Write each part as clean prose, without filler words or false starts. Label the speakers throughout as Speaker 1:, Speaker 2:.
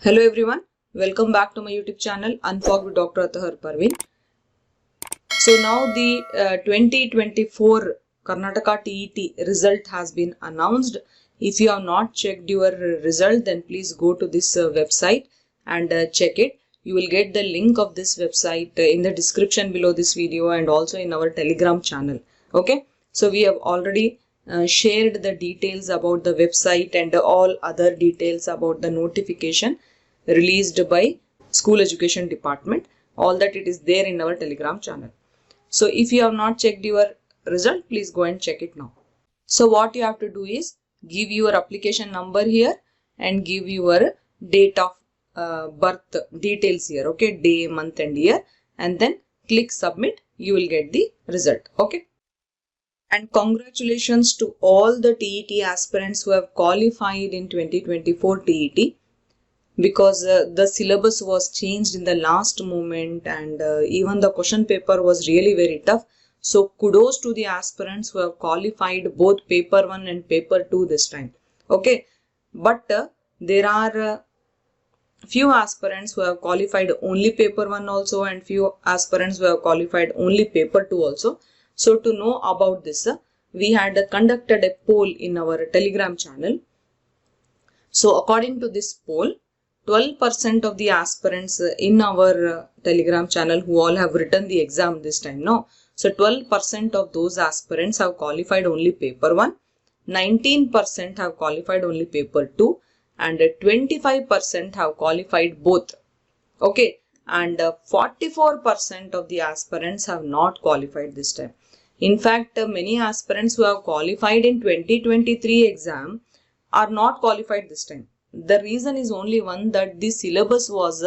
Speaker 1: Hello everyone, welcome back to my YouTube channel Unfog with Dr. Atahar Parveen. So now the 2024 Karnataka TET result has been announced. If you have not checked your result, then please go to this website and check it. You will get the link of this website in the description below this video and also in our Telegram channel. Okay, so we have already shared the details about the website and all other details about the notification released by School Education Department. All that it is there in our Telegram channel. So if you have not checked your result, please go and check it now. So what you have to do is give your application number here and give your date of birth details here. Okay, day, month and year, and then click submit. You will get the result. Okay. And congratulations to all the TET aspirants who have qualified in 2024 TET. Because the syllabus was changed in the last moment and even the question paper was really very tough. So kudos to the aspirants who have qualified both paper 1 and paper 2 this time. Okay, but there are few aspirants who have qualified only paper 1 also and few aspirants who have qualified only paper 2 also. So to know about this, we had conducted a poll in our Telegram channel. So according to this poll, 12% of the aspirants in our Telegram channel who all have written the exam this time. No. So 12% of those aspirants have qualified only paper 1, 19% have qualified only paper 2 and 25% have qualified both. Okay. And 44% of the aspirants have not qualified this time. In fact, many aspirants who have qualified in 2023 exam are not qualified this time. The reason is only one, that the syllabus was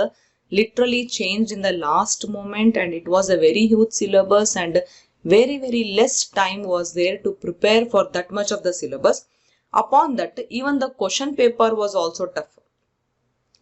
Speaker 1: literally changed in the last moment and it was a very huge syllabus and very less time was there to prepare for that much of the syllabus. Upon that, even the question paper was also tough.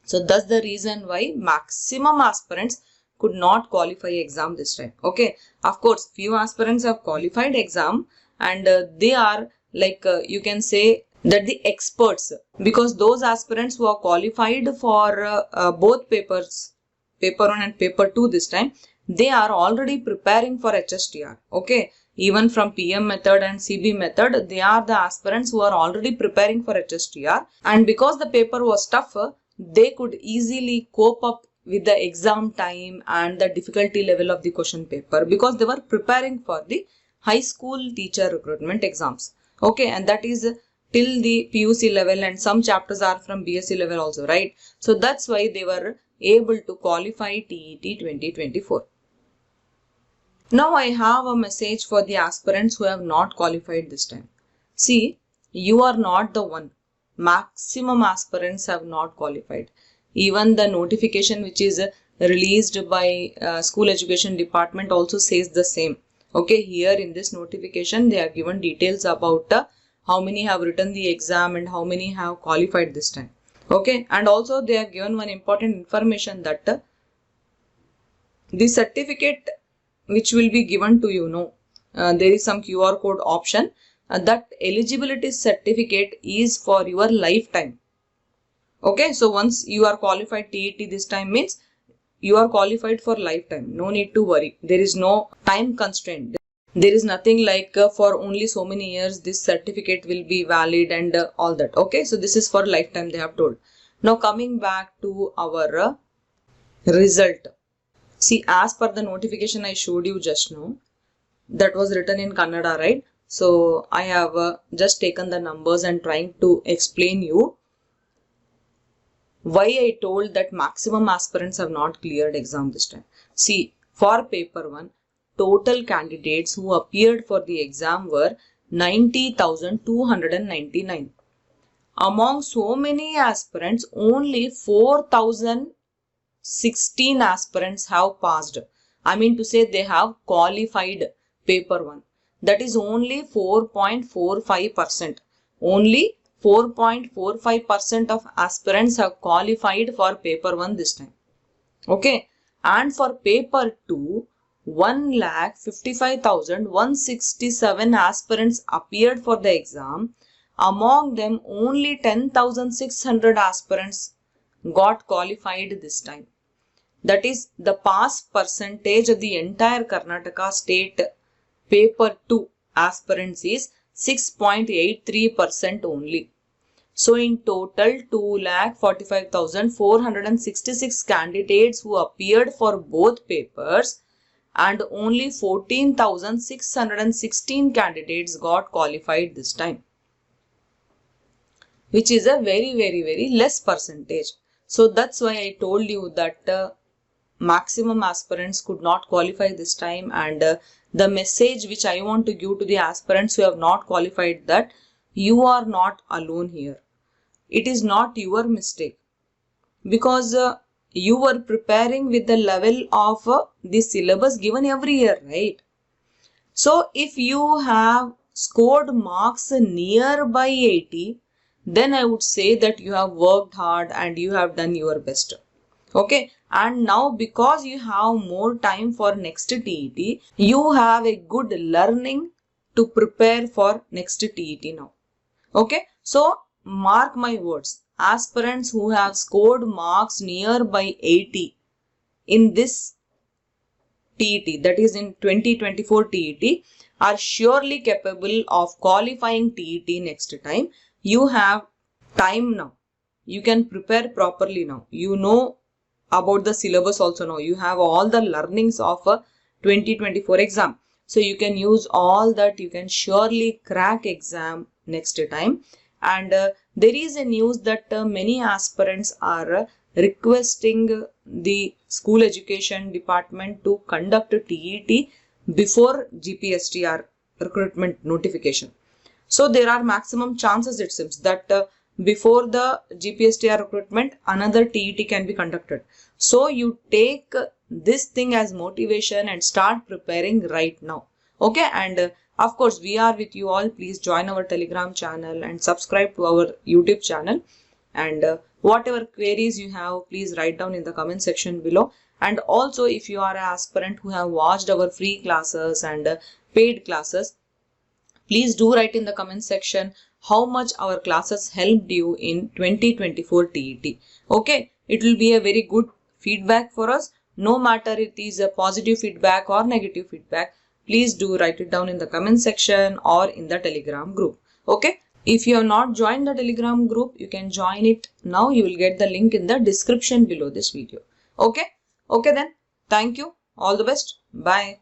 Speaker 1: So that's the reason why maximum aspirants could not qualify exam this time. Okay, of course, few aspirants have qualified exam and they are like you can say that the experts, because those aspirants who are qualified for both papers, paper 1 and paper 2 this time, they are already preparing for HSTR. Okay, even from PM method and CB method, they are the aspirants who are already preparing for HSTR, and because the paper was tougher, they could easily cope up with the exam time and the difficulty level of the question paper because they were preparing for the high school teacher recruitment exams. Okay, and that is till the PUC level and some chapters are from BSc level also, right? So that's why they were able to qualify TET 2024. Now I have a message for the aspirants who have not qualified this time. See, you are not the one. Maximum aspirants have not qualified. Even the notification which is released by School Education Department also says the same. Okay, here in this notification they have given details about how many have written the exam and how many have qualified this time. Okay, and also they have given one important information that the certificate which will be given to you, there is some QR code option that eligibility certificate is for your lifetime. Okay, so once you are qualified TET this time means you are qualified for lifetime. No need to worry. There is no time constraint. There is nothing like for only so many years this certificate will be valid and all that. Okay, so this is for lifetime they have told. Now coming back to our result. See, as per the notification I showed you just now, that was written in Kannada, right? So I have just taken the numbers and trying to explain you why I told that maximum aspirants have not cleared exam this time. See, for paper 1, total candidates who appeared for the exam were 90,299. Among so many aspirants, only 4,016 aspirants have passed. I mean to say they have qualified paper 1. That is only 4.45%. Only 4.45% of aspirants have qualified for paper 1 this time. Okay, and for paper 2, 1,55,167 aspirants appeared for the exam. Among them, only 10,600 aspirants got qualified this time. That is, the pass percentage of the entire Karnataka state paper 2 aspirants is 6.83% only. So in total, 2,45,466 candidates who appeared for both papers, and only 14,616 candidates got qualified this time, which is a very less percentage. So that's why I told you that maximum aspirants could not qualify this time, and the message which I want to give to the aspirants who have not qualified, that you are not alone here. It is not your mistake, because you were preparing with the level of the syllabus given every year, right? So if you have scored marks nearby 80, then I would say that you have worked hard and you have done your best. Okay, and now because you have more time for next TET, you have a good learning to prepare for next TET now. Okay, so mark my words, aspirants who have scored marks nearby 80 in this TET, that is in 2024 TET, are surely capable of qualifying TET next time. You have time now. You can prepare properly now. You know about the syllabus also now. You have all the learnings of a 2024 exam. So you can use all that. You can surely crack exam next time. And there is a news that many aspirants are requesting the school education department to conduct TET before GPSTR recruitment notification. So there are maximum chances, it seems, that before the GPSTR recruitment, another TET can be conducted. So you take this thing as motivation and start preparing right now. Okay, and of course, we are with you all. Please join our Telegram channel and subscribe to our YouTube channel. And whatever queries you have, please write down in the comment section below. And also, if you are an aspirant who have watched our free classes and paid classes, please do write in the comment section how much our classes helped you in 2024 TET. Okay, it will be a very good feedback for us. No matter it is a positive feedback or negative feedback, please do write it down in the comment section or in the Telegram group. Okay, if you have not joined the Telegram group, you can join it now. You will get the link in the description below this video. Okay, then, thank you. All the best. Bye.